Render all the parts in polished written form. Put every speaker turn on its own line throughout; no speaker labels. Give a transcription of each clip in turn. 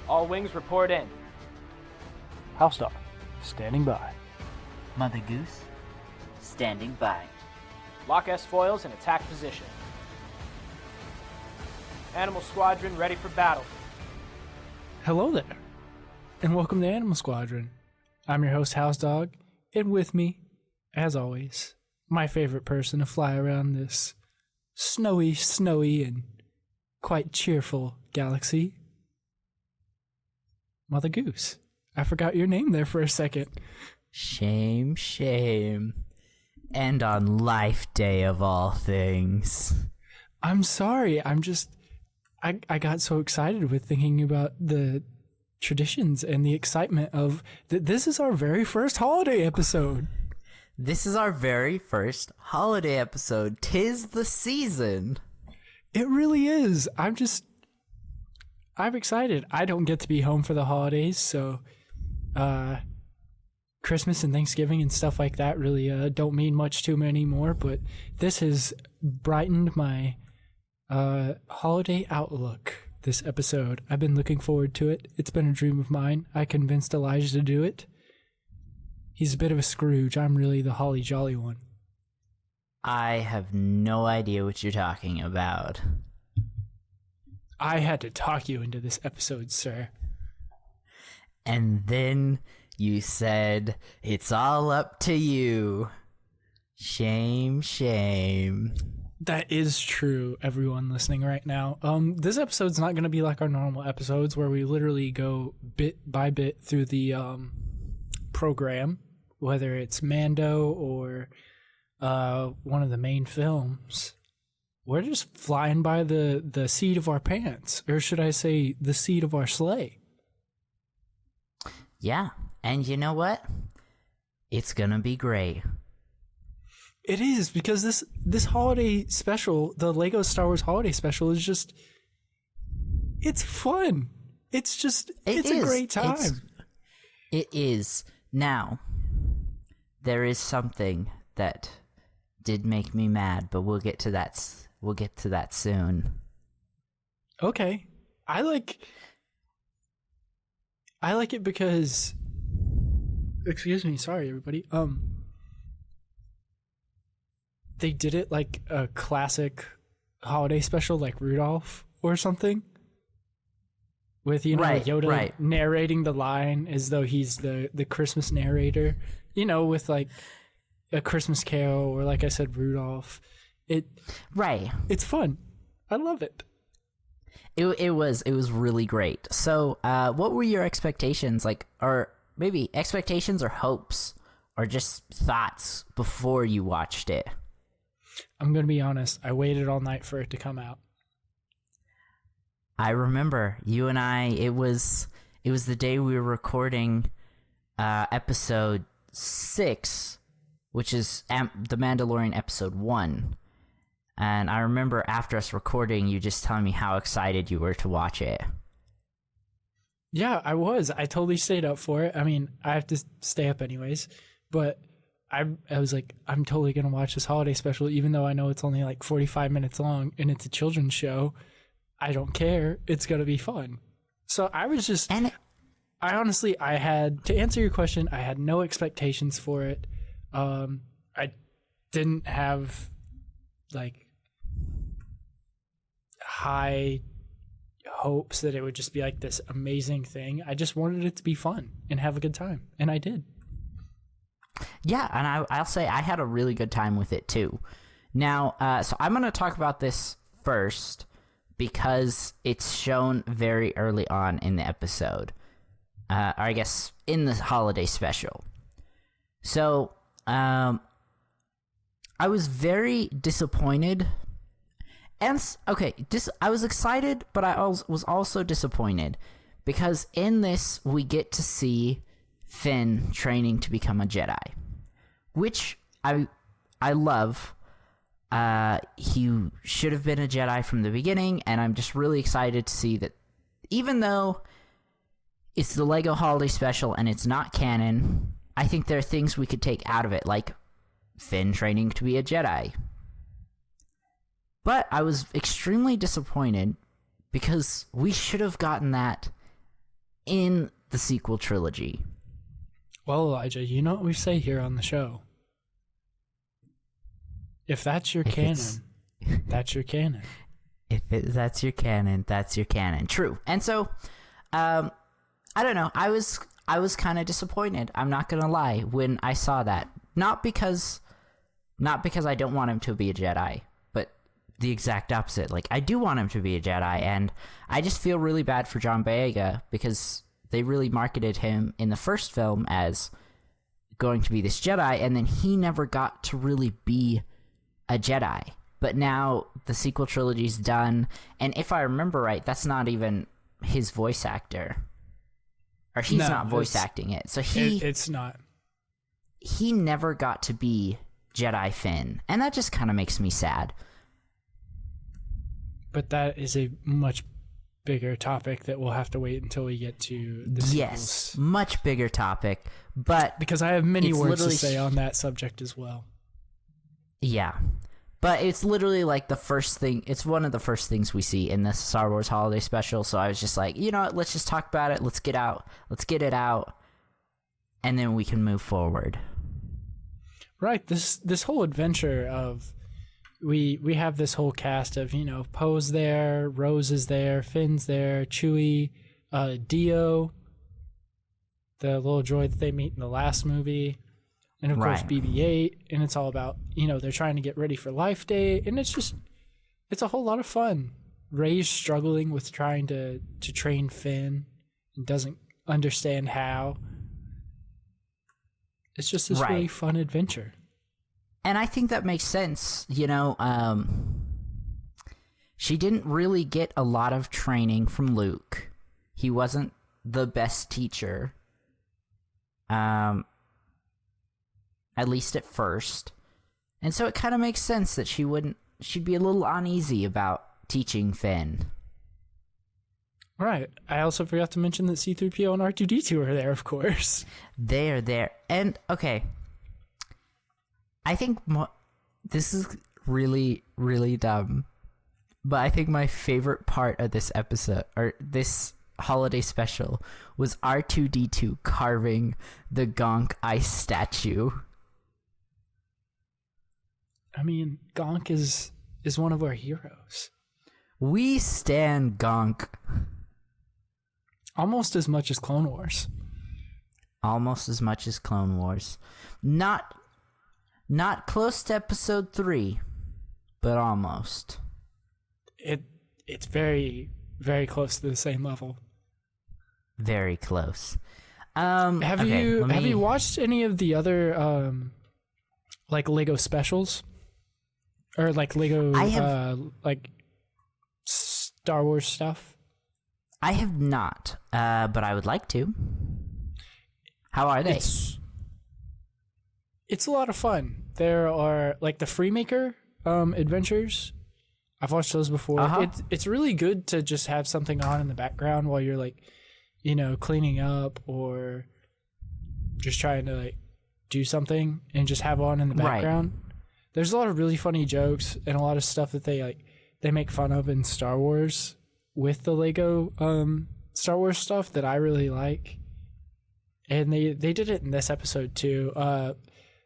All wings report in.
HouseDog, standing by.
Mother Goose, standing by.
Lock S-foils in attack position. Animal Squadron ready for battle.
Hello there, and welcome to Animal Squadron. I'm your host, HouseDog, and with me, as always, my favorite person to fly around this snowy, and quite cheerful galaxy, Mother Goose. I forgot your name there for a second.
Shame. And on Life Day of all things.
I'm sorry, I got so excited with thinking about the traditions and the excitement of this is our very first holiday episode.
This is our very first holiday episode. 'Tis the season.
It really is. I'm excited. I don't get to be home for the holidays, so Christmas and Thanksgiving and stuff like that really don't mean much to me anymore, but this has brightened my holiday outlook, this episode. I've been looking forward to it. It's been a dream of mine. I convinced Elijah to do it. He's a bit of a Scrooge. I'm really the holly jolly one.
I have no idea what you're talking about.
I had to talk you into this episode, sir.
And then you said, it's all up to you. Shame.
That is true, everyone listening right now. This episode's not going to be like our normal episodes where we literally go bit by bit through the program, whether it's Mando or one of the main films. We're just flying by the seat of our pants, or should I say the seat of our sleigh.
Yeah, and you know what? It's gonna be great.
It is, because this holiday special, the Lego Star Wars holiday special, is just, it's fun. It's a great time.
It is. Now, there is something that did make me mad, but we'll get to that soon.
Okay. I like it because, excuse me, sorry everybody. They did it like a classic holiday special, like Rudolph or something, with Yoda narrating the line as though he's the Christmas narrator, with like A Christmas Carol, or like I said, Rudolph. It's fun. I love it.
It was really great. So, what were your expectations, or maybe expectations or hopes, or just thoughts before you watched it?
I'm going to be honest. I waited all night for it to come out.
I remember you and I, it was the day we were recording episode 6, which is The Mandalorian episode 1. And I remember after us recording, you just telling me how excited you were to watch it.
Yeah, I was. I totally stayed up for it. I mean, I have to stay up anyways, but I was like, I'm totally going to watch this holiday special, even though I know it's only like 45 minutes long and it's a children's show. I don't care. It's going to be fun. So I was just, I had, to answer your question, I had no expectations for it. I didn't have like high hopes that it would just be like this amazing thing. I just wanted it to be fun and have a good time, and I did.
Yeah, and I'll say I had a really good time with it too. Now, so I'm going to talk about this first because it's shown very early on in the episode, or I guess in the holiday special. So, I was very disappointed. And I was excited, but I was also disappointed because in this we get to see Finn training to become a Jedi, which I love. He should have been a Jedi from the beginning, and I'm just really excited to see that even though it's the Lego Holiday Special and it's not canon, I think there are things we could take out of it, like Finn training to be a Jedi. But I was extremely disappointed because we should have gotten that in the sequel trilogy.
Well, Elijah, you know what we say here on the show. If that's your canon, that's your canon.
That's your canon, that's your canon. True. And so, I don't know. I was kind of disappointed. I'm not gonna lie when I saw that. Not because I don't want him to be a Jedi, but the exact opposite. Like, I do want him to be a Jedi, and I just feel really bad for John Boyega because they really marketed him in the first film as going to be this Jedi, and then he never got to really be a Jedi. But now the sequel trilogy's done, and if I remember right, that's not even his voice actor. Or he's not voice acting it. So
it's not.
He never got to be Jedi Finn, and that just kind of makes me sad.
But that is a much bigger topic that we'll have to wait until we get to the sequels.
Yes, much bigger topic, but
because I have many words to say on that subject as well.
Yeah, but it's literally like the first thing. It's one of the first things we see in this Star Wars Holiday Special. So I was just like, you know what? Let's just talk about it. Let's get it out, and then we can move forward.
Right. This whole adventure of we have this whole cast of, you know, Poe's there, Rose is there, Finn's there, Chewie, Dio, the little droid that they meet in the last movie, and of course BB-8, and it's all about, you know, they're trying to get ready for Life Day, and it's a whole lot of fun. Rey's struggling with trying to train Finn and doesn't understand how. It's just this really fun adventure.
And I think that makes sense. You know, she didn't really get a lot of training from Luke. He wasn't the best teacher. At least at first. And so it kind of makes sense that she'd be a little uneasy about teaching Finn.
Right. I also forgot to mention that C-3PO and R2-D2 are there, of course.
They are there. And, okay. I think this is really, really dumb. But I think my favorite part of this episode, or this holiday special, was R2-D2 carving the Gonk ice statue.
I mean, Gonk is one of our heroes.
We stan Gonk.
Almost as much as Clone Wars.
Almost as much as Clone Wars. Not close to episode 3, but almost.
It's very, very close to the same level.
Very close.
Have you watched any of the other like Lego specials? Or like Lego like Star Wars stuff?
I have not, but I would like to. How are they?
It's a lot of fun. There are like the Freemaker adventures. I've watched those before.
Uh-huh.
It's really good to just have something on in the background while you're like, you know, cleaning up or just trying to like do something and just have on in the background. Right. There's a lot of really funny jokes and a lot of stuff that they make fun of in Star Wars with the Lego Star Wars stuff that I really like. And they did it in this episode too.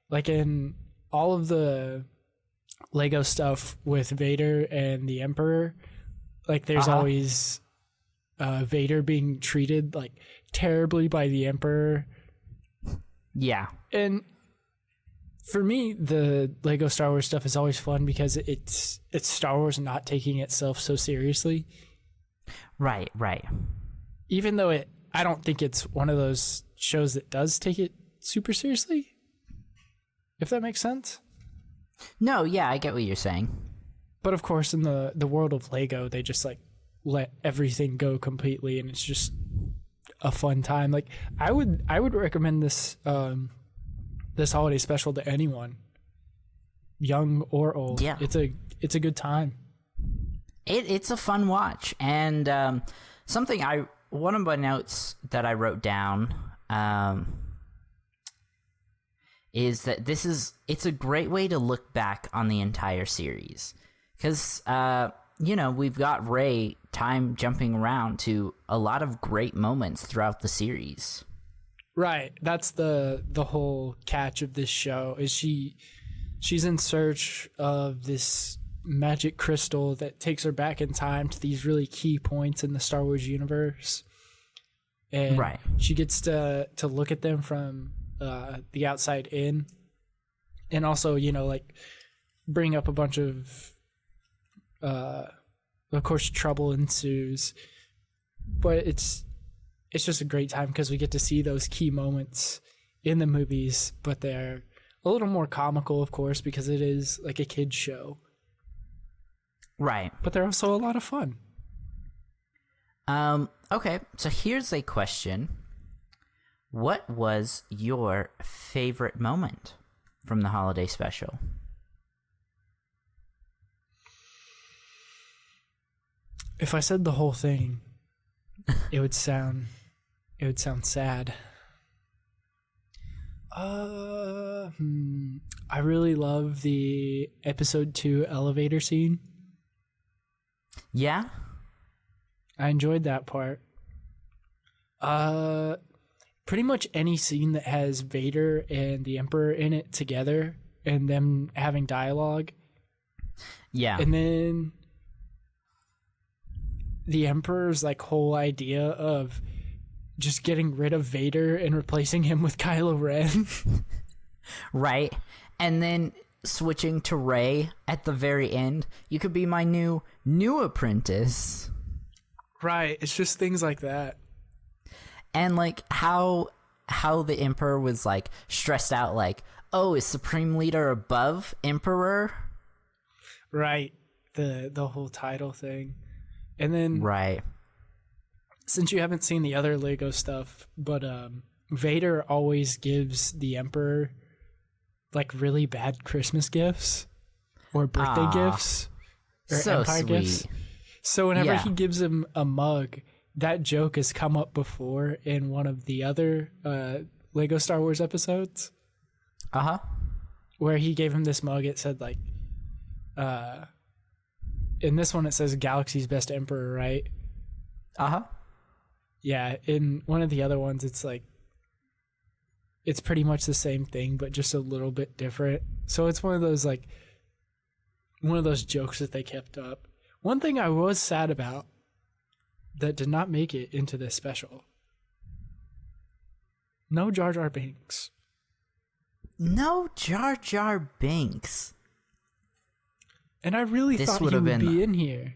Like in all of the Lego stuff with Vader and the Emperor, like there's always Vader being treated like terribly by the Emperor.
Yeah.
And for me, the Lego Star Wars stuff is always fun because it's Star Wars not taking itself so seriously.
Right.
Even though I don't think it's one of those shows that does take it super seriously. If that makes sense.
No, yeah, I get what you're saying.
But of course, in the world of Lego, they just like let everything go completely, and it's just a fun time. Like I would recommend this this holiday special to anyone, young or old.
Yeah,
it's a good time.
It's a fun watch, and one of my notes that I wrote down is that it's a great way to look back on the entire series, because we've got Rey time jumping around to a lot of great moments throughout the series.
Right. That's the whole catch of this show is she's in search of this magic crystal that takes her back in time to these really key points in the Star Wars universe. And
Right.
she gets to look at them from the outside in, and also, like bring up a bunch of course, trouble ensues. But it's just a great time because we get to see those key moments in the movies, but they're a little more comical, of course, because it is like a kid's show.
Right.
But they're also a lot of fun.
Okay, so here's a question. What was your favorite moment from the holiday special?
If I said the whole thing, it would sound sad. I really love the episode 2 elevator scene.
Yeah?
I enjoyed that part. Pretty much any scene that has Vader and the Emperor in it together and them having dialogue.
Yeah.
And then the Emperor's like whole idea of just getting rid of Vader and replacing him with Kylo Ren.
Right. And then switching to Rey at the very end. You could be my new apprentice.
Right. It's just things like that.
And like how the Emperor was like stressed out, like, oh, is Supreme Leader above Emperor?
Right. The whole title thing. And then
Right.
Since you haven't seen the other Lego stuff, but Vader always gives the Emperor like really bad Christmas gifts or birthday gifts or
So
Empire
sweet.
gifts. So whenever
Yeah.
he gives him a mug, that joke has come up before in one of the other Lego Star Wars episodes
Uh-huh.
where he gave him this mug. It said like, in this one it says Galaxy's Best Emperor, right?
Uh-huh.
Yeah, in one of the other ones, it's like, it's pretty much the same thing, but just a little bit different. So it's one of those jokes that they kept up. One thing I was sad about that did not make it into this special. No Jar Jar Binks.
No Jar Jar Binks.
And I really
This
thought
would
he
have
would
been-
be in here.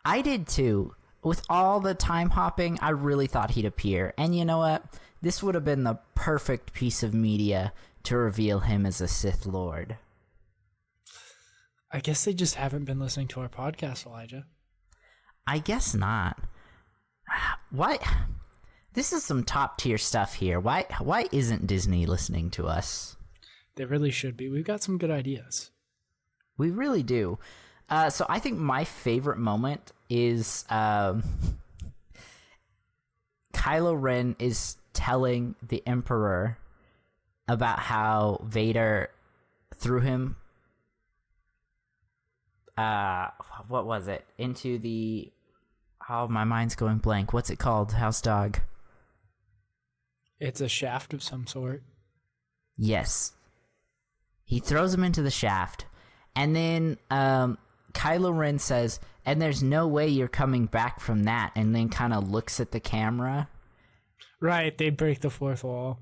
I did too. With all the time hopping, I really thought he'd appear. And you know what? This would have been the perfect piece of media to reveal him as a Sith Lord.
I guess they just haven't been listening to our podcast, Elijah.
I guess not. Why? This is some top tier stuff here. Why isn't Disney listening to us?
They really should be. We've got some good ideas.
We really do. So I think my favorite moment is Kylo Ren is telling the Emperor about how Vader threw him what was it? Into the my mind's going blank. What's it called? HouseDog.
It's a shaft of some sort.
Yes. He throws him into the shaft. And then Kylo Ren says, and there's no way you're coming back from that, and then kind of looks at the camera.
Right, they break the fourth wall.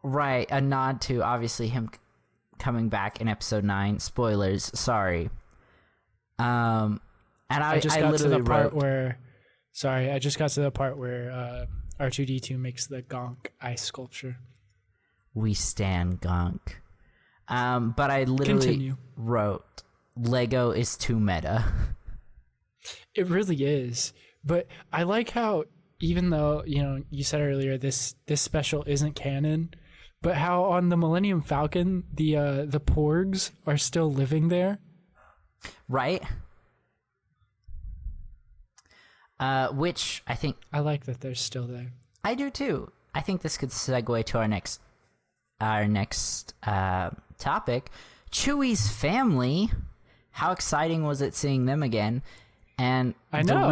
Right, a nod to obviously him coming back in episode 9. Spoilers, sorry. And I
just got to the
literally
part
wrote,
where R2D2 makes the Gonk ice sculpture.
we stand Gonk. But I literally
Continue.
wrote, Lego is too meta.
It really is. But I like how, even though, you said earlier this special isn't canon, but how on the Millennium Falcon the Porgs are still living there.
Right? Which I think
I like that they're still there.
I do too. I think this could segue to our next topic. Chewie's family How exciting was it seeing them again? And
I know.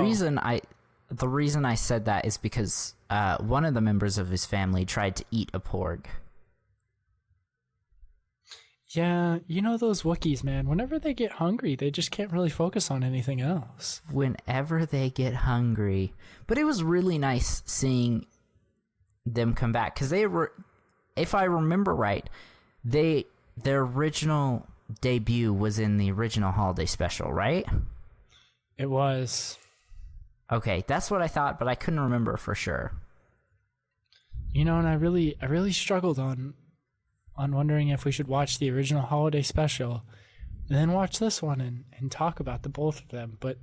the reason I said that is because one of the members of his family tried to eat a porg.
Yeah, you know those Wookiees, man. Whenever they get hungry, they just can't really focus on anything else.
Whenever they get hungry. But it was really nice seeing them come back, because they were, if I remember right, their original debut was in the original holiday special, right?
It was.
Okay, that's what I thought, but I couldn't remember for sure.
You know, and I really struggled on wondering if we should watch the original holiday special and then watch this one and talk about the both of them. But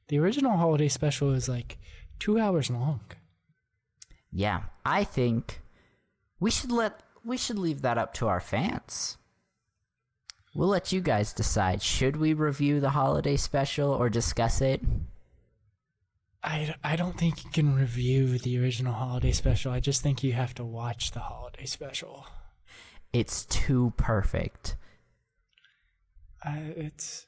the original holiday special is like 2 hours long.
Yeah, I think we should leave that up to our fans. We'll let you guys decide. Should we review the holiday special or discuss it?
I don't think you can review the original holiday special. I just think you have to watch the holiday special.
It's too perfect.
It's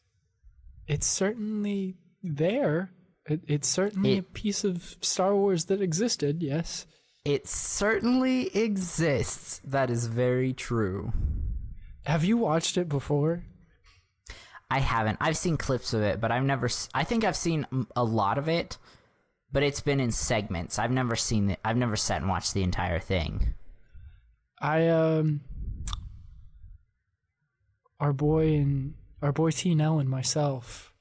certainly there. It's certainly a piece of Star Wars that existed, yes.
It certainly exists. That is very true.
Have you watched it before?
I haven't. I've seen clips of it, but I think I've seen a lot of it, but it's been in segments. I've never seen it. I've never sat and watched the entire thing.
Our boy T Nell and myself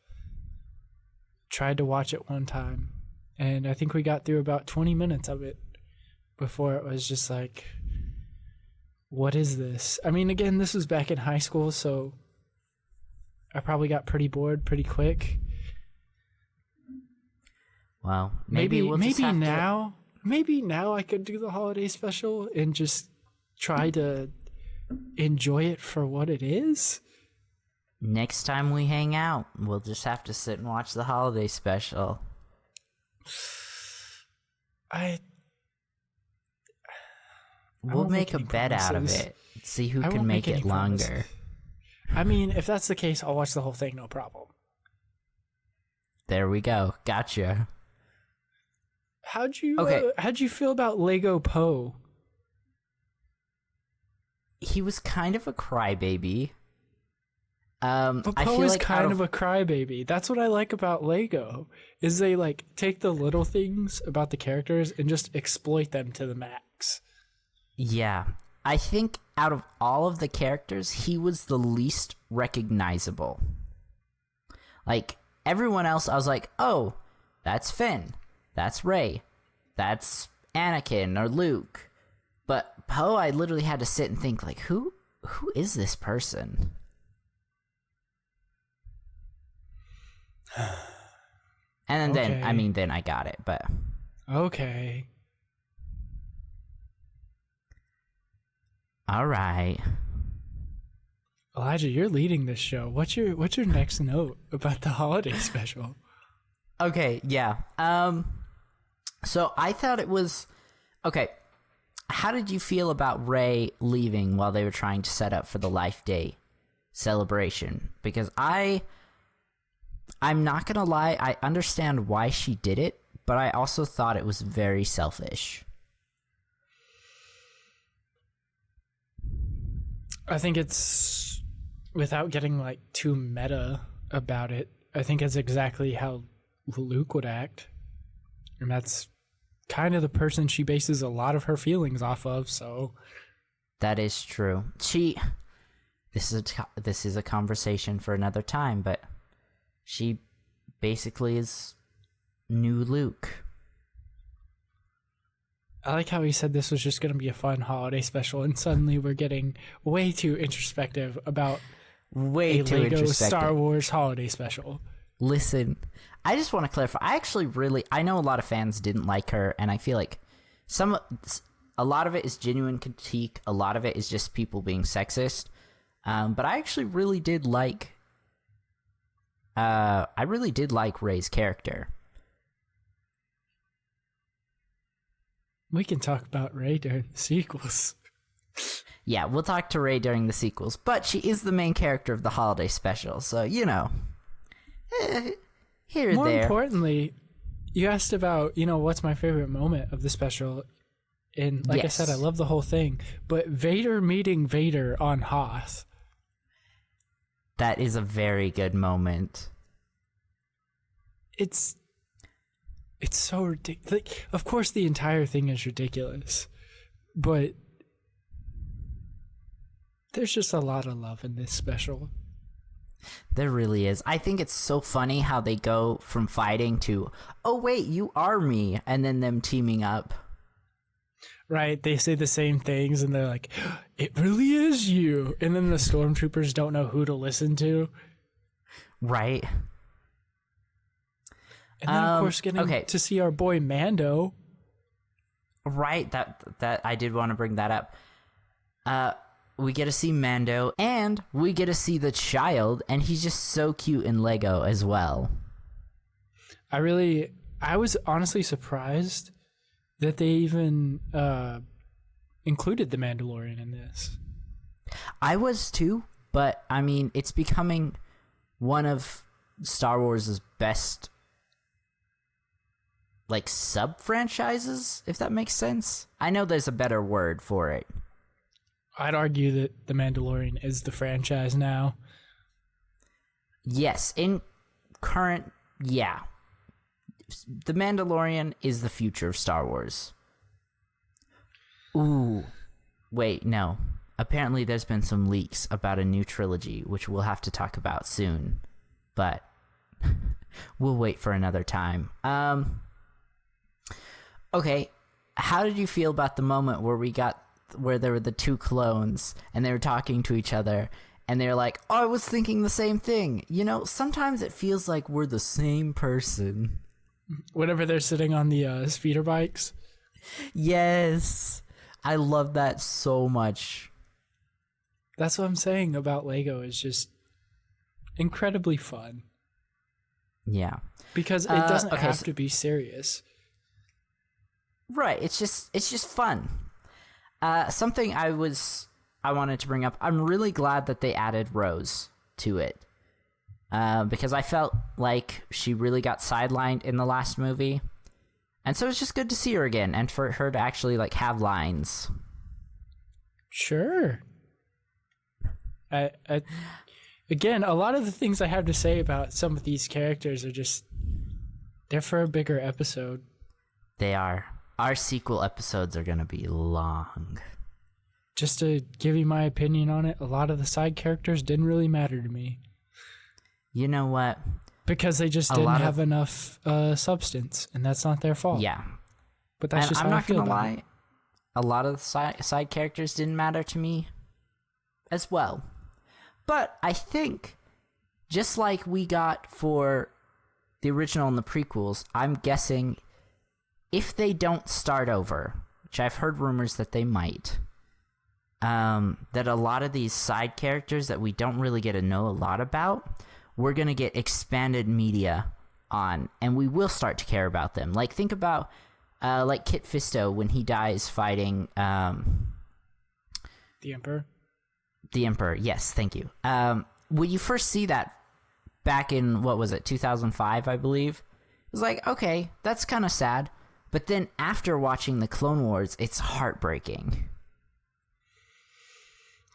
tried to watch it one time, and I think we got through about 20 minutes of it before it was just like, what is this? I mean, again, this was back in high school, so I probably got pretty bored pretty quick.
Well, maybe
now I could do the holiday special and just try to enjoy it for what it is.
Next time we hang out, we'll just have to sit and watch the holiday special. We'll make a bet out of it. See who can make it longer.
I mean, if that's the case, I'll watch the whole thing, no problem.
There we go. Gotcha.
How'd you feel about Lego Poe?
He was kind of a crybaby.
But
I
Poe
feel
is
like
kind of a crybaby. That's what I like about Lego, is they like take the little things about the characters and just exploit them to the max.
Yeah. I think out of all of the characters, he was the least recognizable. Like, everyone else, I was like, oh, that's Finn. That's Rey. That's Anakin or Luke. But Poe, I literally had to sit and think, like, who is this person? And then,
Okay.
then I got it, but...
Okay.
All right.
Elijah, you're leading this show. What's your next note about the holiday special?
Okay, yeah. So I thought it was... Okay, how did you feel about Rey leaving while they were trying to set up for the Life Day celebration? Because I'm not gonna lie, I understand why she did it, but I also thought it was very selfish.
I think it's, without getting like too meta about it, I think it's exactly how Luke would act. And that's kind of the person she bases a lot of her feelings off of, so...
That is true. This is a conversation for another time, but she basically is new Luke.
I like how he said this was just going to be a fun holiday special, and suddenly we're getting way too introspective about
Way
a
too
Lego
introspective.
Star Wars holiday special.
Listen, I just want to clarify. I know a lot of fans didn't like her, and I feel like a lot of it is genuine critique. A lot of it is just people being sexist. But I actually really did like. I really did like Rey's character.
We can talk about Rey during the sequels.
Yeah, we'll talk to Rey during the sequels, but she is the main character of the holiday special, so, you know, here and
More
there.
importantly, you asked about, what's my favorite moment of the special. And like
Yes.
I said, I love the whole thing. But Vader meeting Vader on Hoth.
That is a very good moment.
It's so ridiculous. Like, of course, the entire thing is ridiculous. But there's just a lot of love in this special.
There really is. I think it's so funny how they go from fighting to, oh, wait, you are me, and then them teaming up.
Right? They say the same things, and they're like, it really is you. And then the stormtroopers don't know who to listen to.
Right?
And then, of course, getting to see our boy Mando.
Right, that I did want to bring that up. We get to see Mando, and we get to see the child, and he's just so cute in Lego as well.
I was honestly surprised that they even included the Mandalorian in this.
I was too, but I mean, it's becoming one of Star Wars' best, like, sub-franchises, if that makes sense. I know there's a better word for it.
I'd argue that The Mandalorian is the franchise now.
Yes, in current, yeah. The Mandalorian is the future of Star Wars. Ooh. Wait, no. Apparently there's been some leaks about a new trilogy, which we'll have to talk about soon. But we'll wait for another time. Okay, how did you feel about the moment where there were the two clones and they were talking to each other and they're like, oh, I was thinking the same thing. Sometimes it feels like we're the same person.
Whenever they're sitting on the speeder bikes.
Yes. I love that so much.
That's what I'm saying about Lego. It's just incredibly fun.
Yeah.
Because it doesn't have to be serious.
Right. It's just fun. Something I wanted to bring up. I'm really glad that they added Rose to it, because I felt like she really got sidelined in the last movie, and so it's just good to see her again and for her to actually like have lines.
Sure. Again, a lot of the things I have to say about some of these characters are just they're for a bigger episode.
They are. Our sequel episodes are going to be long.
Just to give you my opinion on it, a lot of the side characters didn't really matter to me.
You know what?
Because they just didn't have enough substance, and that's not their fault.
Yeah.
But that's just
I'm
how I
not
feel
going to
about
lie.
it.
A lot of the side characters didn't matter to me as well. But I think, just like we got for the original and the prequels, I'm guessing if they don't start over, which I've heard rumors that they might, that a lot of these side characters that we don't really get to know a lot about, we're going to get expanded media on, and we will start to care about them. Like, think about, like, Kit Fisto when he dies fighting...
The Emperor?
The Emperor, yes, thank you. When you first see that back in, 2005, I believe, it was like, okay, that's kind of sad. But then after watching the Clone Wars, it's heartbreaking.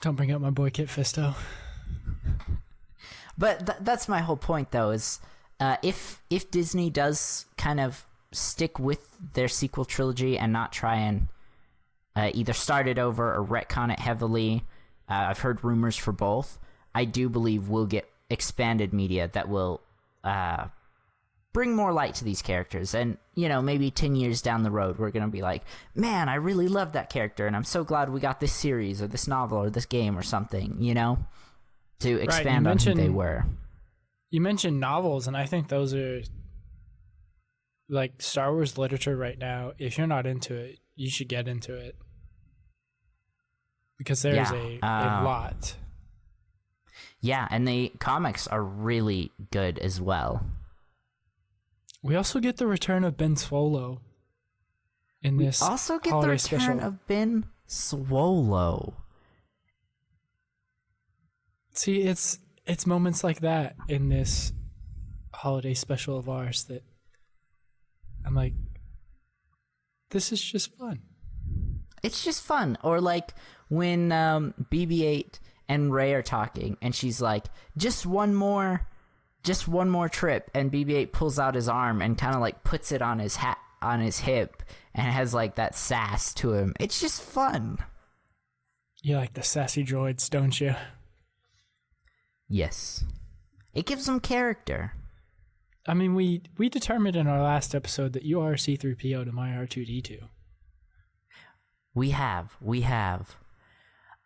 Don't bring up my boy Kit Fisto.
But that's my whole point, though, is if Disney does kind of stick with their sequel trilogy and not try and either start it over or retcon it heavily, I've heard rumors for both, I do believe we'll get expanded media that will bring more light to these characters. And, maybe 10 years down the road, we're going to be like, man, I really love that character, and I'm so glad we got this series or this novel or this game or something, to expand on who they were.
You mentioned novels, and I think those are, like, Star Wars literature right now. If you're not into it, you should get into it. Because there's a lot.
Yeah, and the comics are really good as well.
We also get the return of Ben Swolo in this
also get the
holiday
return
special.
of Ben Swolo.
See, it's moments like that in this holiday special of ours that I'm like, this is just fun.
It's just fun. Or like when BB-8 and Ray are talking, and she's like, just one more trip, and BB-8 pulls out his arm and kind of like puts it on his hip, and has like that sass to him. It's just fun.
You like the sassy droids, don't you?
Yes. It gives them character.
I mean, we determined in our last episode that you are C-3PO to my R2-D2.
We have.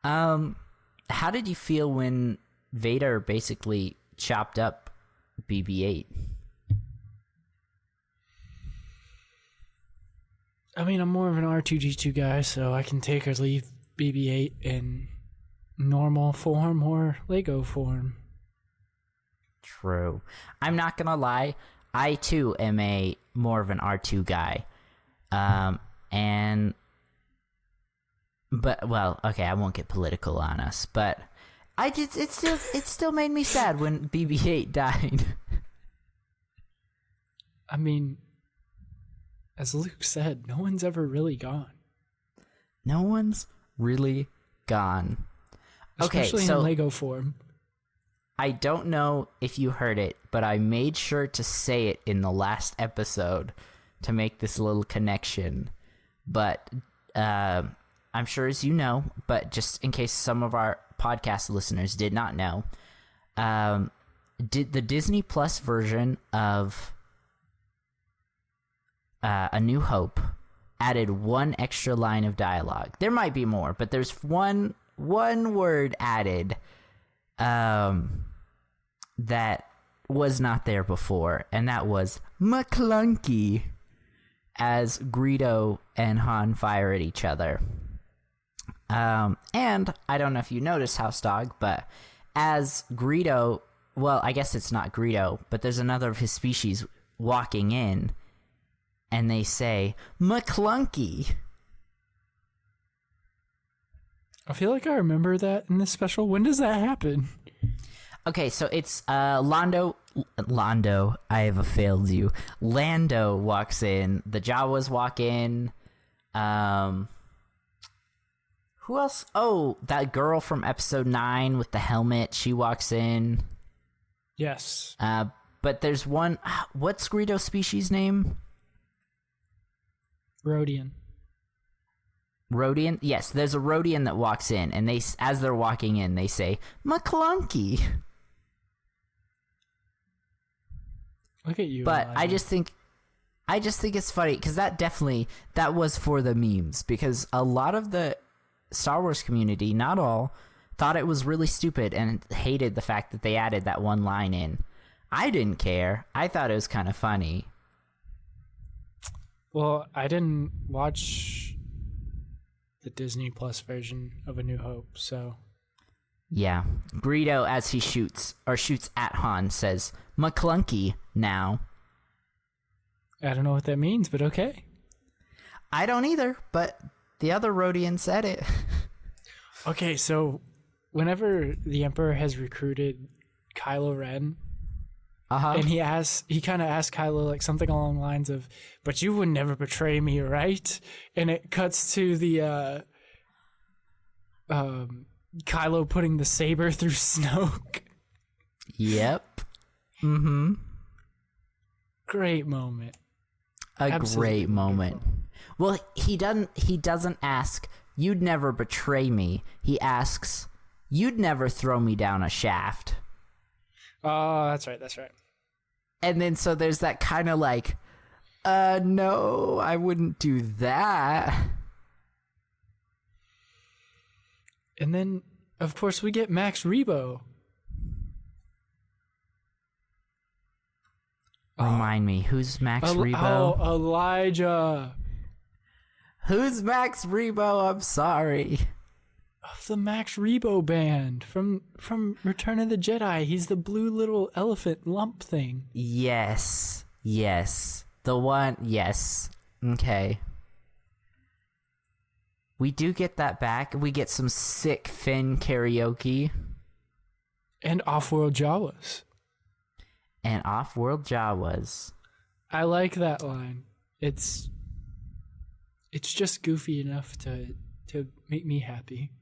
How did you feel when Vader basically chopped up BB-8?
I mean, I'm more of an R2-D2 guy, so I can take or leave BB-8 in normal form or Lego form.
True. I'm not gonna lie, I too am more of an R2 guy. Okay, I won't get political on us, but it still made me sad when BB-8 died.
I mean, as Luke said, no one's ever really gone.
No one's really gone.
Especially
okay, so
in Lego form.
I don't know if you heard it, but I made sure to say it in the last episode to make this little connection. But I'm sure as you know, but just in case some of our podcast listeners did not know, did the Disney Plus version of A New Hope added one extra line of dialogue. There might be more, but there's one word added that was not there before, and that was McClunky, as Greedo and Han fire at each other. And I don't know if you noticed, HouseDog, but as Greedo, well, I guess it's not Greedo, but there's another of his species walking in, and they say, McClunky.
I feel like I remember that in this special. When does that happen?
Okay, so it's Lando, I have failed you. Lando walks in, the Jawas walk in, who else? Oh, that girl from episode 9 with the helmet, she walks in.
Yes.
But there's one, what's Greedo's species name?
Rodian.
Rodian? Yes, there's a Rodian that walks in, and as they're walking in, they say, McClunky.
Look at you.
But
Elijah.
I just think it's funny, because that was for the memes, because a lot of the Star Wars community, not all, thought it was really stupid and hated the fact that they added that one line in. I didn't care. I thought it was kind of funny.
Well, I didn't watch the Disney Plus version of A New Hope, so...
Yeah. Greedo, as he shoots at Han, says, McClunky now.
I don't know what that means, but okay.
I don't either, but the other Rodian said it.
Okay, so whenever the Emperor has recruited Kylo Ren, and he kind of asks Kylo like something along the lines of, "But you would never betray me, right?" And it cuts to the Kylo putting the saber through Snoke.
Yep. Mm-hmm.
Great moment.
Great moment. Well, he doesn't ask, "You'd never betray me." He asks, "You'd never throw me down a shaft."
Oh, that's right.
And then so there's that kind of like, no, I wouldn't do that.
And then, of course, we get Max Rebo.
Remind me, who's Max Rebo?
Oh, Elijah.
Who's Max Rebo? I'm sorry.
Of the Max Rebo band from Return of the Jedi. He's the blue little elephant lump thing.
Yes. The one, yes. Okay. We do get that back. We get some sick Finn karaoke.
And off-world Jawas.
And off-world Jawas.
I like that line. It's just goofy enough to make me happy.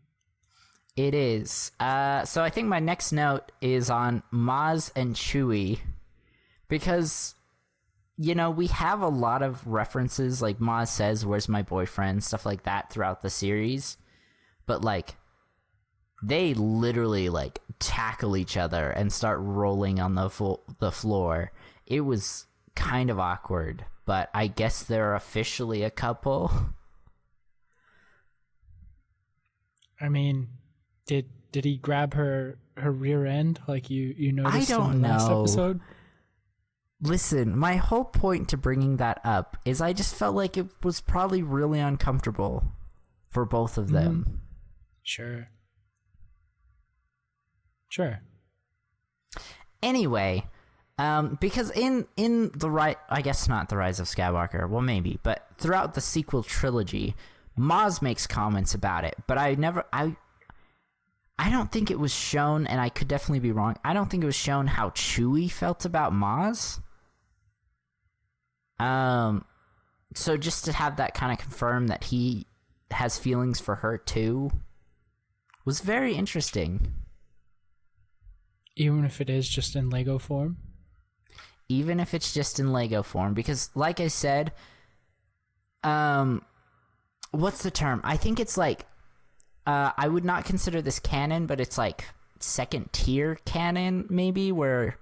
It is. So I think my next note is on Maz and Chewie, because, you know, we have a lot of references, like Maz says, "Where's my boyfriend?" stuff like that throughout the series, but like they literally like tackle each other and start rolling on the floor. It was kind of awkward, but I guess they're officially a couple.
I mean, did he grab her rear end like you noticed
I don't
in the last
know.
episode?
Listen, my whole point to bringing that up is I just felt like it was probably really uncomfortable for both of them.
Sure.
Anyway, because in the I guess not the Rise of Skywalker, well maybe, but throughout the sequel trilogy, Maz makes comments about it, but I don't think it was shown, and I could definitely be wrong, I don't think it was shown how Chewie felt about Maz. So just to have that kind of confirmed that he has feelings for her too was very interesting.
Even if it is just in Lego form?
Even if it's just in Lego form, because like I said, what's the term? I think it's like, I would not consider this canon, but it's like second tier canon, maybe, where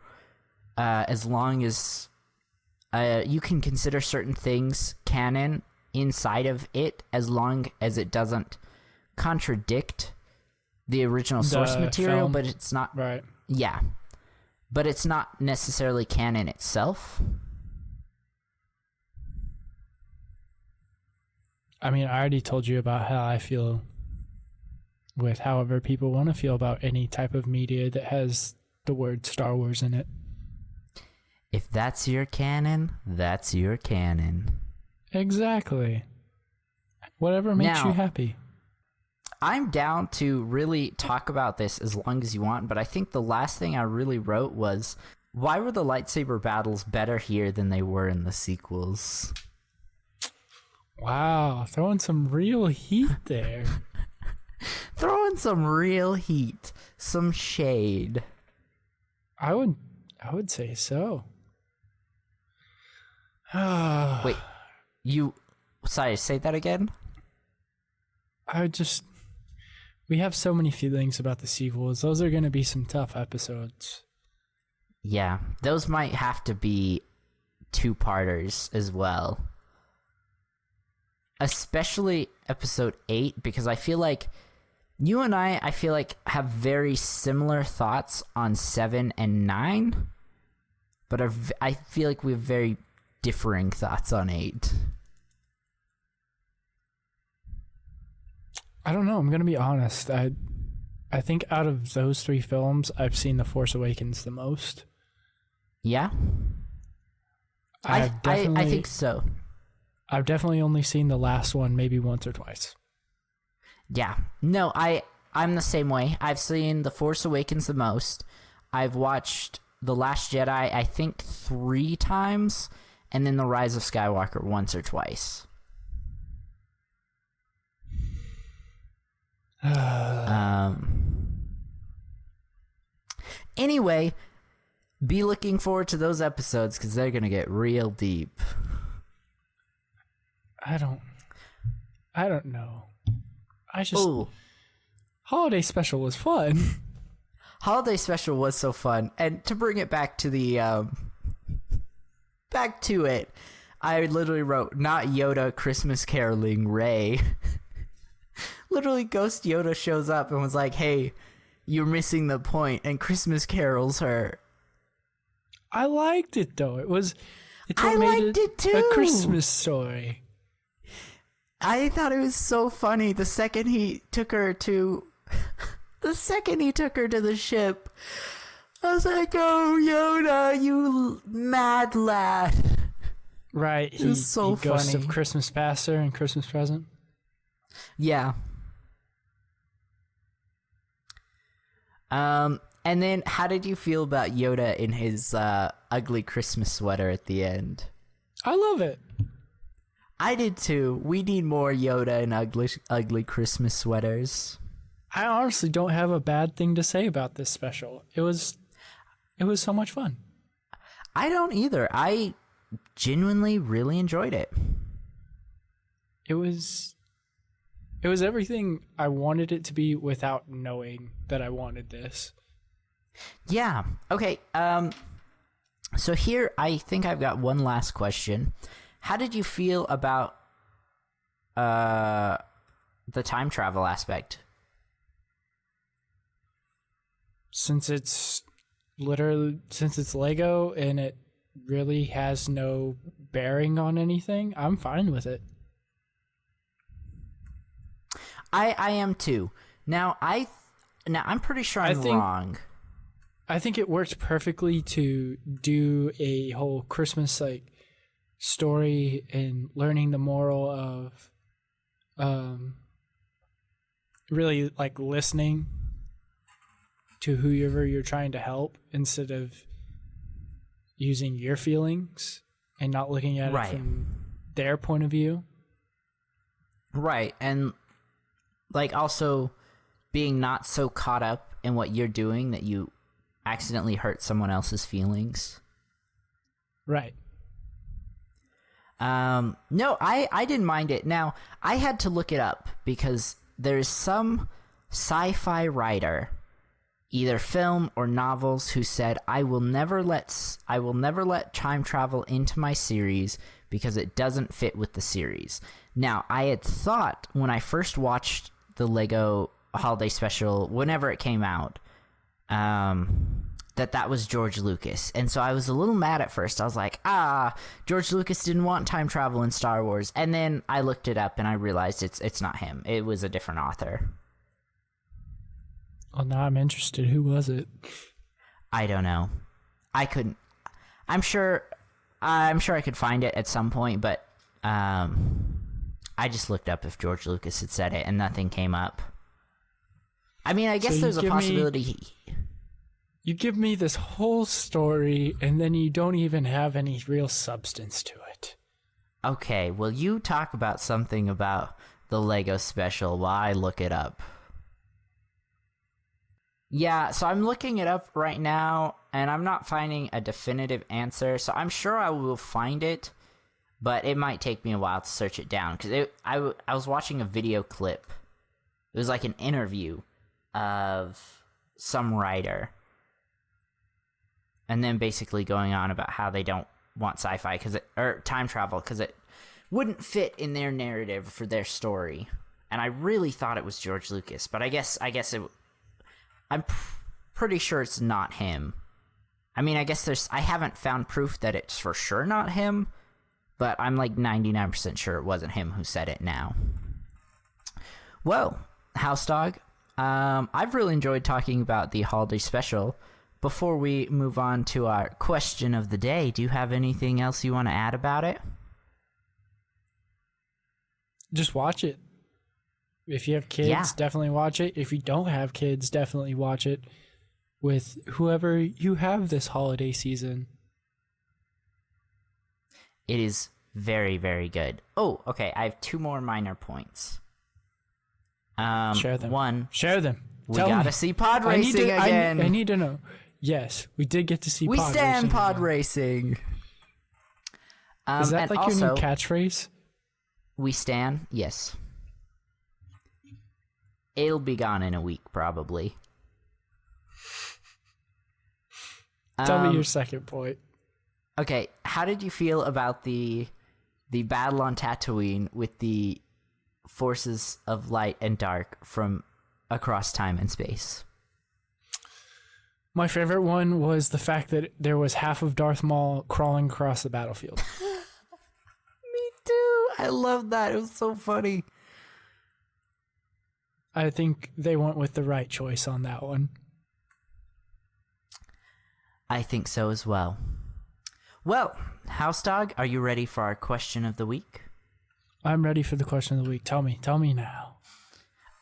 as long as you can consider certain things canon inside of it, as long as it doesn't contradict the original source material,
film.
but it's not.
Right.
Yeah. But it's not necessarily canon itself.
I mean, I already told you about how I feel with however people want to feel about any type of media that has the word Star Wars in it.
If that's your canon, that's your canon.
Exactly. Whatever makes
Now,
you happy.
I'm down to really talk about this as long as you want, but I think the last thing I really wrote was, why were the lightsaber battles better here than they were in the sequels?
Wow, throwing some real heat there.
Throwing some real heat, some shade.
I would say so.
Wait, sorry, say that again?
We have so many feelings about the sequels. Those are going to be some tough episodes.
Yeah, those might have to be two-parters as well. Especially episode 8, because I feel like you and I feel like have very similar thoughts on 7 and 9, but I feel like we have very differing thoughts on 8.
I don't know. I'm going to be honest. I think out of those 3 films, I've seen The Force Awakens the most.
Yeah? I think so.
I've definitely only seen the last one maybe once or twice.
Yeah. No, I'm the same way. I've seen The Force Awakens the most. I've watched The Last Jedi, I think 3 times, and then The Rise of Skywalker once or twice. Anyway, be looking forward to those episodes because they're gonna get real deep.
I don't know.
Ooh.
Holiday Special was fun.
Holiday Special was so fun, and to bring it back to the back to it, I literally wrote, "Not Yoda, Christmas caroling, Rey." Literally, Ghost Yoda shows up and was like, "Hey, you're missing the point," and Christmas carols her.
I liked it though. It
I liked it too.
A Christmas story.
I thought it was so funny the second he took her to the ship. I was like, "Oh, Yoda, you mad lad."
Right.
It was so
he Ghost
funny.
of Christmas Past there and Christmas Present.
Yeah. And then, how did you feel about Yoda in his ugly Christmas sweater at the end?
I love it.
I did too. We need more Yoda in ugly Christmas sweaters.
I honestly don't have a bad thing to say about this special. It was so much fun.
I don't either. I genuinely really enjoyed it.
It was everything I wanted it to be without knowing that I wanted this.
Yeah. Okay. So here, I think I've got one last question. How did you feel about the time travel aspect?
Since it's Lego and it really has no bearing on anything, I'm fine with it.
I am too. Now I'm pretty sure I'm wrong.
I think it worked perfectly to do a whole Christmas story and learning the moral of really listening to whoever you're trying to help instead of using your feelings and not looking at it from their point of view.
Right. And also being not so caught up in what you're doing that you accidentally hurt someone else's feelings.
Right.
No, I didn't mind it. Now, I had to look it up because there's some sci-fi writer, either film or novels, who said, I will never let time travel into my series because it doesn't fit with the series. Now, I had thought when I first watched the Lego Holiday Special, whenever it came out, that was George Lucas. And so I was a little mad at first. I was like, George Lucas didn't want time travel in Star Wars. And then I looked it up and I realized it's not him. It was a different author.
Well, now I'm interested. Who was it?
I don't know. I couldn't. I'm sure I could find it at some point, but I just looked up if George Lucas had said it and nothing came up. I mean, I guess
So
there's a possibility
You give me this whole story, and then you don't even have any real substance to it.
Okay, well, you talk about something about the Lego special while I look it up. Yeah, so I'm looking it up right now, and I'm not finding a definitive answer, so I'm sure I will find it, but it might take me a while to search it down, because I was watching a video clip. It was like an interview of some writer, and then basically going on about how they don't want sci-fi or time travel because it wouldn't fit in their narrative for their story. And I really thought it was George Lucas, but I guess I'm pretty sure it's not him. I mean, I haven't found proof that it's for sure not him, but I'm 99% sure it wasn't him who said it now. Well, HouseDog, I've really enjoyed talking about the holiday special. Before we move on to our question of the day, do you have anything else you want to add about it?
Just watch it. If you have kids, definitely watch it. If you don't have kids, definitely watch it with whoever you have this holiday season.
It is very, very good. Oh, okay. I have two more minor points.
Share them.
One.
Share them.
We gotta see pod racing again.
I need to know. Yes, we did get to see pod racing.
We stand pod racing.
Is that your new catchphrase?
We stand? Yes. It'll be gone in a week, probably.
Tell me your second point.
Okay, how did you feel about the battle on Tatooine with the forces of light and dark from across time and space?
My favorite one was the fact that there was half of Darth Maul crawling across the battlefield.
Me too. I love that. It was so funny.
I think they went with the right choice on that one.
I think so as well. Well, HouseDog, are you ready for our question of the week?
I'm ready for the question of the week. Tell me now.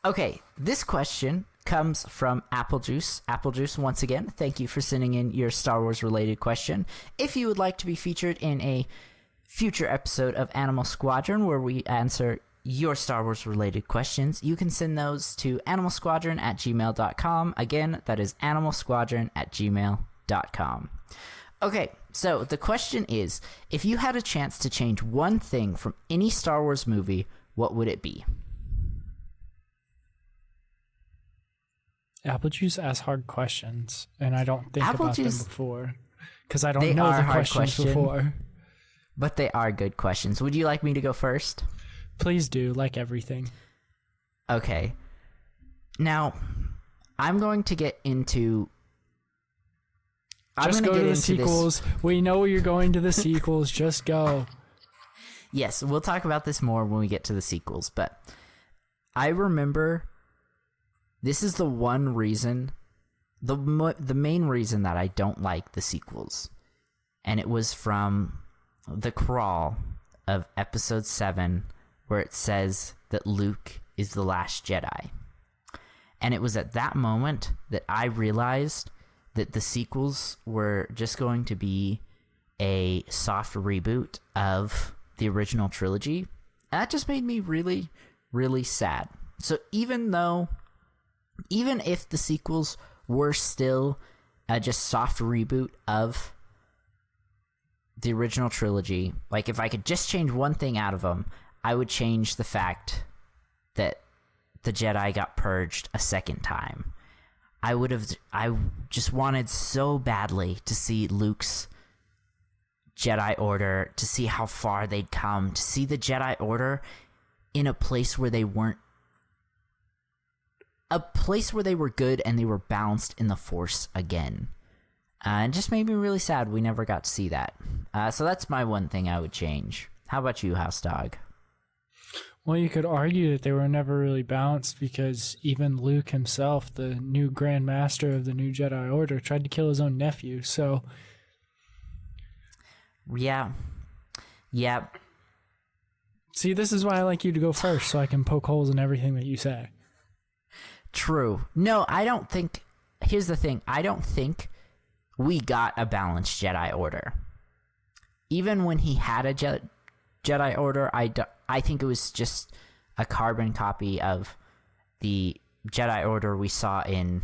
Okay, this question comes from Apple Juice. Apple Juice, once again, thank you for sending in your Star Wars related question. If you would like to be featured in a future episode of Animal Squadron where we answer your Star Wars related questions, you can send those to animalsquadron@gmail.com. Again, that is animalsquadron@gmail.com. Okay, so the question is, if you had a chance to change one thing from any Star Wars movie, what would it be?
Apple Juice asks hard questions, and I don't think
Apple
about
Juice,
them before because I don't
they
know
are
the
hard
questions before.
But they are good questions. Would you like me to go first?
Please do, like everything.
Okay. Now, I'm going to get into...
Just go to the sequels. We know you're going to the sequels. Just go.
Yes, we'll talk about this more when we get to the sequels, but I remember this is the one reason, the main reason that I don't like the sequels, and it was from the crawl of Episode 7, where it says that Luke is the last Jedi. And it was at that moment that I realized that the sequels were just going to be a soft reboot of the original trilogy. And that just made me really, really sad. So even if the sequels were still just soft reboot of the original trilogy, like if I could just change one thing out of them, I would change the fact that the Jedi got purged a second time. I just wanted so badly to see Luke's Jedi Order, to see how far they'd come, to see the Jedi Order in a place where they weren't, a place where they were good and they were balanced in the Force again. It just made me really sad we never got to see that. So that's my one thing I would change. How about you, HouseDog?
Well, you could argue that they were never really balanced because even Luke himself, the new Grand Master of the new Jedi Order, tried to kill his own nephew, so...
Yeah.
See, this is why I like you to go first, so I can poke holes in everything that you say.
True. No, I don't think... Here's the thing. I don't think we got a balanced Jedi Order. Even when he had a Jedi Order, I think it was just a carbon copy of the Jedi Order we saw in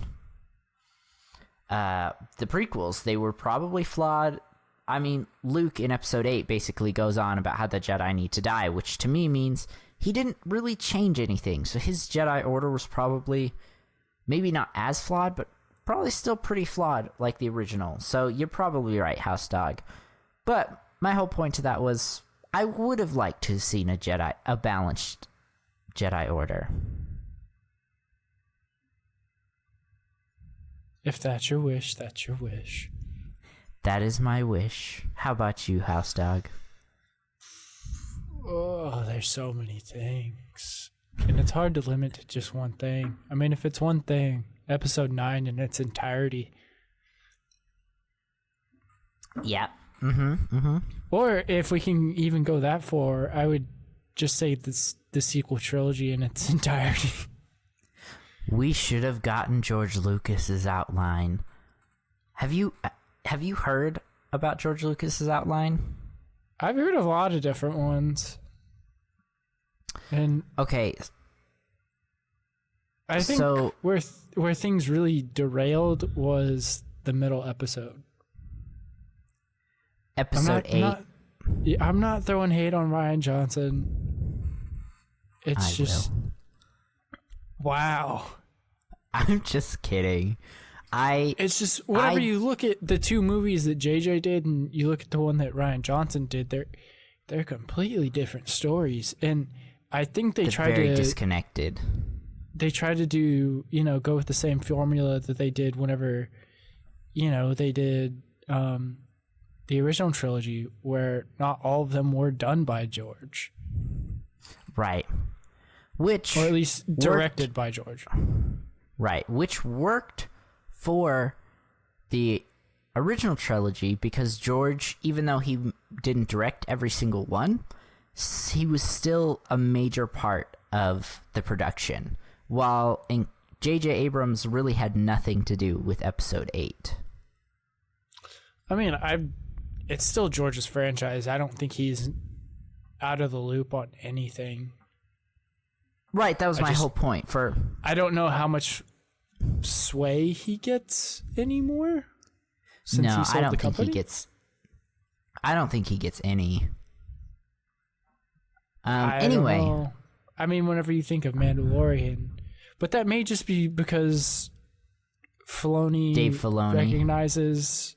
the prequels. They were probably flawed. I mean, Luke in Episode 8 basically goes on about how the Jedi need to die, which to me means he didn't really change anything. So his Jedi Order was probably maybe not as flawed, but probably still pretty flawed like the original. So you're probably right, HouseDog. But my whole point to that was I would have liked to have seen a balanced Jedi Order.
If that's your wish, that's your wish.
That is my wish. How about you, HouseDog?
Oh, there's so many things. And it's hard to limit to just one thing. I mean, if it's one thing, Episode 9 in its entirety.
Yeah.
Or if we can even go that far, I would just say the sequel trilogy in its entirety.
We should have gotten George Lucas's outline. Have you heard about George Lucas's outline?
I've heard of a lot of different ones. And
okay,
I think
so,
where things really derailed was the middle episode.
Episode 8.
I'm not throwing hate on Rian Johnson. It's wow.
I'm just kidding.
It's just whenever you look at the two movies that JJ did and you look at the one that Rian Johnson did, they're completely different stories, and I think they tried
very
to
disconnected.
They tried to do, go with the same formula that they did whenever, they did the original trilogy, where not all of them were done by George.
Right. Or
at least directed by George.
Right. Which worked for the original trilogy because George, even though he didn't direct every single one, he was still a major part of the production. While in J.J. Abrams really had nothing to do with Episode 8.
I mean, it's still George's franchise. I don't think he's out of the loop on anything.
Right, that was my whole point.
I don't know how much sway he gets anymore since he sold the company.
I don't think he gets any.
Anyway, don't know. I mean, whenever you think of Mandalorian, but that may just be because
Dave Filoni
recognizes,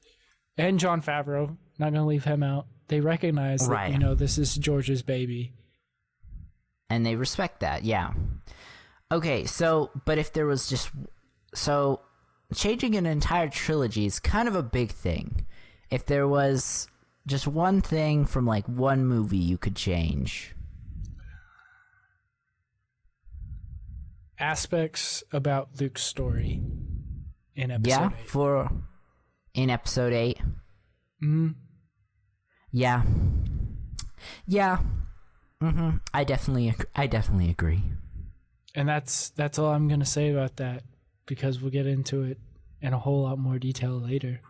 and Jon Favreau, not going to leave him out. They recognize that, this is George's baby.
And they respect that, yeah. Okay, but if there was changing an entire trilogy is kind of a big thing. If there was just one thing from, like, one movie you could change.
Aspects about Luke's story in episode 8.
In episode 8.
Mm-hmm.
Yeah. Yeah. Mm-hmm. I definitely agree.
And that's all I'm going to say about that, because we'll get into it in a whole lot more detail later.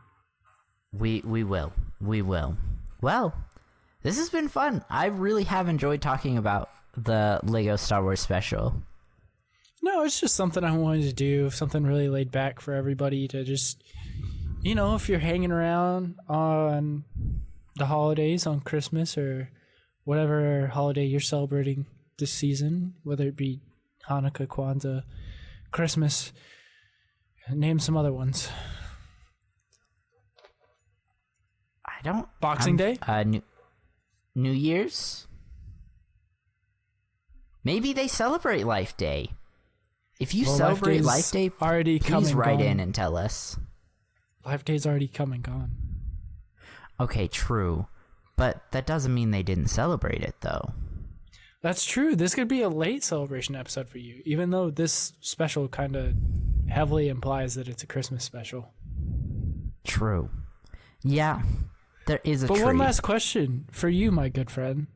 We will. Well, this has been fun. I really have enjoyed talking about the Lego Star Wars special.
No, it's just something I wanted to do, something really laid back for everybody to just, if you're hanging around on the holidays, on Christmas or whatever holiday you're celebrating this season, whether it be Hanukkah, Kwanzaa, Christmas, name some other ones. Boxing Day?
New Year's? Maybe they celebrate Life Day. If you celebrate Life Day, please write in and tell us.
Life Day's already come and gone.
Okay, true. But that doesn't mean they didn't celebrate it, though.
That's true. This could be a late celebration episode for you, even though this special kind of heavily implies that it's a Christmas special.
True. Yeah, there is a tree.
But one last question for you, my good friend.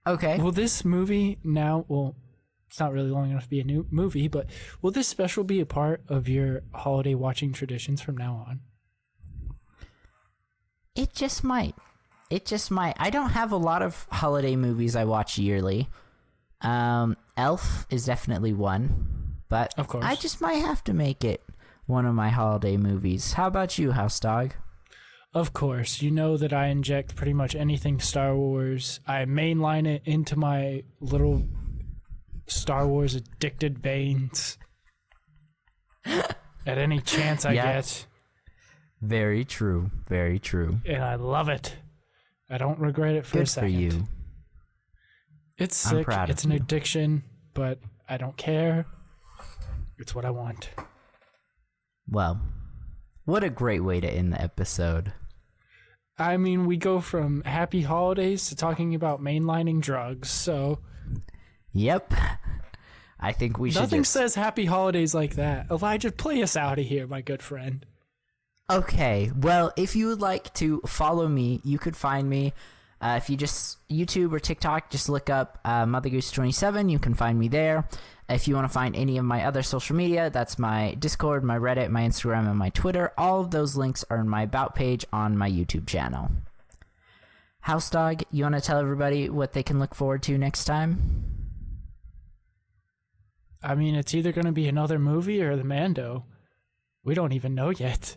Okay.
Will this movie it's not really long enough to be a new movie, but will this special be a part of your holiday watching traditions from now on?
It just might. I don't have a lot of holiday movies I watch yearly. Elf is definitely one, but
of course,
I just might have to make it one of my holiday movies. How about you, HouseDog?
Of course. You know that I inject pretty much anything Star Wars. I mainline it into my little Star Wars addicted veins at any chance I get.
Very true. Very true.
And I love it. I don't regret it for a second.
Good for you.
It's sick. It's an addiction, but I don't care. It's what I want.
Well, what a great way to end the episode.
I mean, we go from happy holidays to talking about mainlining drugs, so...
Yep. I think we should
Nothing says happy holidays like that. Elijah, play us out of here, my good friend.
Okay, well, if you would like to follow me, you could find me. If you just YouTube or TikTok, just look up MotherGoose27. You can find me there. If you want to find any of my other social media, that's my Discord, my Reddit, my Instagram, and my Twitter. All of those links are in my About page on my YouTube channel. HouseDog, you want to tell everybody what they can look forward to next time?
I mean, it's either going to be another movie or the Mando. We don't even know yet.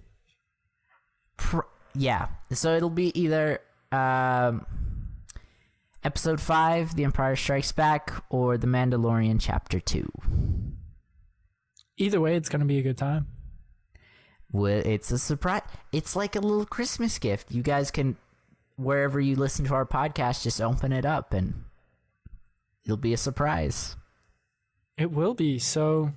Yeah, so it'll be either Episode 5, The Empire Strikes Back, or The Mandalorian Chapter 2.
Either way, it's going to be a good time.
Well, it's a surprise. It's like a little Christmas gift. You guys can, wherever you listen to our podcast, just open it up and it'll be a surprise.
It will be, so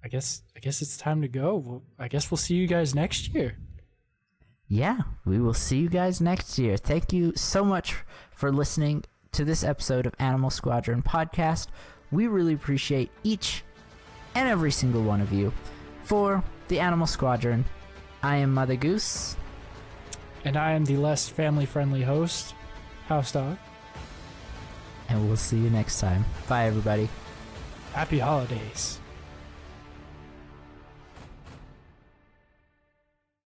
I guess it's time to go. Well, I guess we'll see you guys next year.
Yeah, we will see you guys next year. Thank you so much for listening to this episode of Animal Squadron podcast. We really appreciate each and every single one of you. For the Animal Squadron, I am Mother Goose.
And I am the less family-friendly host, HouseDog.
And we'll see you next time. Bye, everybody.
Happy holidays.